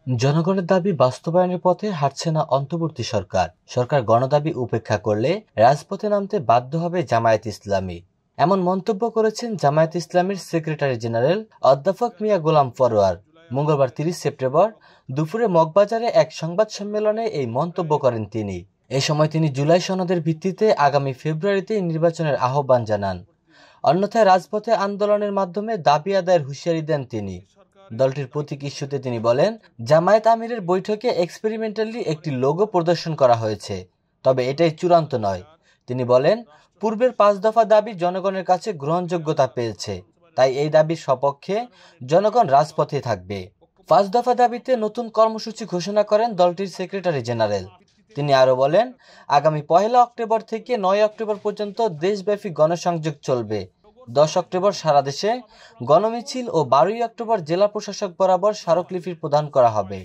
জনগণের দাবি বাস্তবায়নের পথে হাঁটছে না অন্তর্বর্তী সরকার। সরকার গণদাবি উপেক্ষা করলে রাজপথে নামতে বাধ্য হবে জামায়াত ইসলামী। এমন মন্তব্য করেছেন জামায়াত ইসলামীর সেক্রেটারি জেনারেল অধ্যাপক মিয়া গোলাম পরোয়ার। মঙ্গলবার 30 সেপ্টেম্বর দুপুরে মগবাজারে এক সংবাদ সম্মেলনে এই মন্তব্য করেন তিনি। এ সময় তিনি জুলাই সনদের ভিত্তিতে আগামী ফেব্রুয়ারিতে নির্বাচনের আহ্বান জানান। অন্যথায় রাজপথে আন্দোলনের মাধ্যমে দাবি আদায়ের হুঁশিয়ারি দেন তিনি। দলটির প্রতীক ইস্যুতে তিনি বলেন, জামায়াত আমিরের বৈঠকে এক্সপেরিমেন্টালি একটি লোগো প্রদর্শন করা হয়েছে, তবে এটাই চূড়ান্ত নয়। তিনি বলেন, পূর্বের 5 দফা দাবি জনগণের কাছে গ্রহণযোগ্যতা পেয়েছে, তাই এই দাবির সপক্ষে জনগণ রাজপথে থাকবে। 5 দফা দাবিতে নতুন কর্মসূচি ঘোষণা করেন দলটির সেক্রেটারি জেনারেল। তিনি আরো বলেন, আগামী 1 অক্টোবর থেকে 9 অক্টোবর পর্যন্ত দেশব্যাপী গণসংযোগ চলবে। 10 অক্টোবর সারা দেশে গণমিছিল ও 12 অক্টোবর জেলা প্রশাসক বরাবর স্মারকলিপি প্রদান করা হবে।